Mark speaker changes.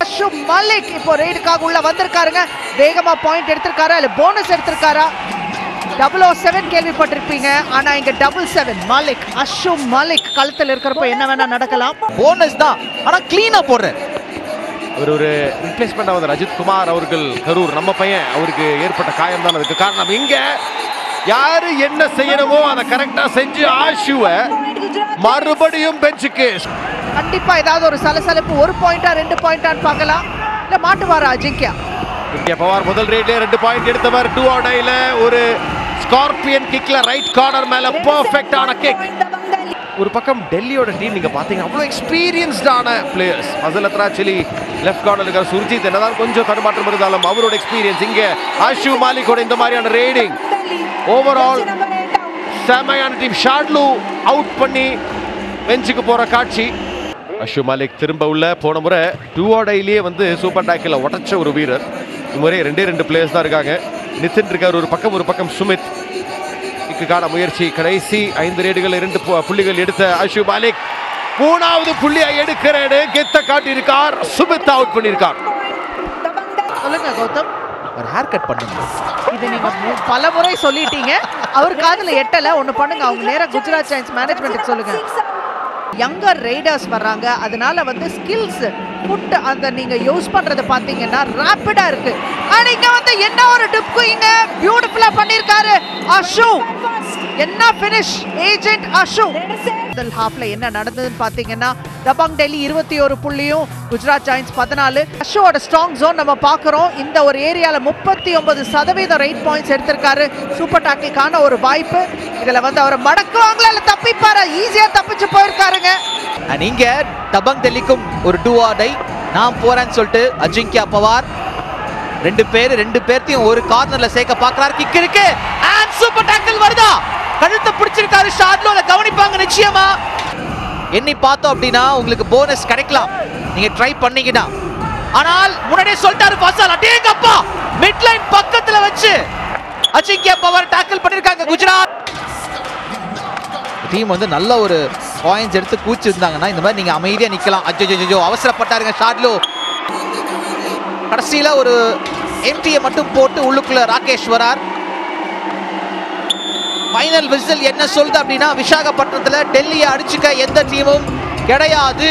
Speaker 1: அஷு மலிக் இப்போ ரெய்டுக்காக உள்ள வந்திருக்காருங்க. வேகமா பாயிண்ட் எடுத்திருக்காரா இல்ல போனஸ் எடுத்திருக்காரா? 007 கேள்விப்பட்டிருப்பீங்க. ஆனா இங்க 77 மலிக், அஷு மலிக் களத்துல இருக்கிறப்போ என்ன வேணா நடக்கலாம்.
Speaker 2: போனஸ் தான், ஆனா கிளீனா போடுறாரு.
Speaker 3: ஒரு ரிப்ளேஸ்மெண்ட் ஆகுது அஜித் குமார் அவர்கள் கரூர் நம்ம பையன், அவருக்கு ஏற்பட்ட காயம் தான் அதுக்கு காரணம். இங்க யாரு என்ன செய்யணுமோ அதை கரெக்டா செஞ்சு ஆஷுவை மறுபடியும் பெஞ்சுக்கு.
Speaker 1: கண்டிப்பா ஏதாவது ஒரு சலசலப்பு, 1 பாயிண்டா 2 பாயிண்டான்னு பார்க்கலாம். இல்ல மாட்டுவாரா அஜிங்கியா?
Speaker 3: பவார் முதல் ரேட்ல 2 பாயிண்ட் எடுத்தவர். 2 ஆர் டைல ஒரு ஸ்கார்பியன் கிக்ல ரைட் கார்னர் மேல பெர்ஃபெக்ட்டான கிக். ஒரு பக்கம் டெல்லியோட டீம் நீங்க பாத்தீங்க அவ்வளவு எக்ஸ்பீரியன்ஸ்டான பிளேயர்ஸ். ஃபசல் அத்ராச்சிலி லெஃப்ட் கார்னர்ல இருக்கிற சுர்ஜித் என்னதான் கொஞ்சம் தடுமாற்றம் இருந்தாலும் அவரோட எக்ஸ்பீரியன்ஸ். இங்க அஷு மாலிக்கோட இந்த மாதிரியான ரேடிங் ஓவரால் செமையான டீம். ஷாட்லு அவுட் பண்ணி பெஞ்சுக்கு போற காட்சி. அஷு மாலிக் திரும்ப உள்ள போன முறை 2 ஆர் டைலேயே வந்து சூப்பர் டாக்கில் உடைச்ச ஒரு வீரர். இம்முறை 2 பிளேயர்ஸ் தான் இருக்காங்க. நிதின் இருக்கார் ஒரு பக்கம் சுமித். கான முயற்சி கடைசி 5 ரேடுகள் 2 புள்ளிகள் எடுத்த அஷு மாலிக் 3வது புள்ளியை எடுக்கிறாரு. கெத்த காட்டி இருக்கார். சுமித் அவுட் பண்ணிருக்கார்.
Speaker 1: சொல்லுங்க கௌதம்.
Speaker 2: ஒரு ஹேர் கட் பண்ணுங்க.
Speaker 1: இது நீங்க பல முறை சொல்லிட்டீங்க, அவர் காதுல எட்டல. ஒண்ணு பண்ணுங்க, அவங்க நேரா குஜராத் ஜெயண்ட்ஸ் மேனேஜ்மெண்ட்டுக்கு சொல்லுங்க. யங்கர் ரைடர்ஸ் வர்றாங்க, அதனால வந்து ஸ்கில்ஸ் புட் அந்த நீங்க யூஸ் பண்றது பாத்தீங்கன்னா ராபிடா இருக்கு. ஆனா இங்க வந்து என்ன ஒரு டிப்கு இங்க பியூட்டிஃபுல்லா பண்ணிருக்காரு அஷு. என்ன ஃபினிஷ் ஏஜென்ட் அஷு. முதல் ஹாஃப்ல என்ன நடந்ததுன்னு பாத்தீங்கன்னா தபாங் டெல்லி 21 புள்ளியும் குஜராத் ஜெயண்ட்ஸ் 14. அஷுவோட ஸ்ட்ராங் ஜோன் நம்ம பாக்குறோம். இந்த ஒரு ஏரியால 39% ரைட் பாயிண்ட்ஸ் எடுத்திருக்காரு. சூப்பர் டாக்கிக்கான ஒரு வாய்ப்பு. இதுல வந்து அவர் மடக்குவாங்களா இல்ல தப்பிப்பாரா? ஈஸியா தப்பிச்சு போயிருக்காருங்க.
Speaker 2: நீங்க தபாங் டெல்லிக்கும் ஒரு 2 ஆர் டை நான் போறேன்னு சொல்லிட்டு அஜிங்கியா பவார் 2 பேர்த்தையும் ஒரு கார்னர்ல சேர்க்க பாக்குறாரு. கிக் இருக்கு அண்ட் சூப்பர் டாக்கிள் வருதா? கழுத்தை பிடிச்சிருக்காரு ஷாட்லோ. அதை கவனிப்பாங்க நிச்சயமா. எண்ணி பார்த்தோம் அப்படின்னா உங்களுக்கு போனஸ் கிடைக்கலாம் நீங்க ட்ரை பண்ணீங்கன்னா. ஆனால் முன்னாடியே சொல்லிட்டாரு ஃபசல். அடேங்கப்பா, மிட் லைன் பக்கத்துல வச்சு அஜிங்கியா பவார் டாக்கிள் பண்ணிருக்காங்க குஜராத் டீம். வந்து நல்ல ஒரு பாயிண்ட்ஸ் எடுத்து கூச்சி இருந்தாங்கன்னா இந்த மாதிரி நீங்க அமைதியா நிக்கலாம். அஜ்ஜோ அவசரப்பட்டாருங்க ஷாட்லோ. கடைசியில ஒரு எம்டியை மட்டும் போட்டு உள்ளுக்குள்ள ராகேஷ் வரார். ஃபைனல் விசில் என்ன சொல்லுது அப்படின்னா விசாகப்பட்டினத்துல டெல்லியை அடிச்சுக்க எந்த டீமும் கிடையாது.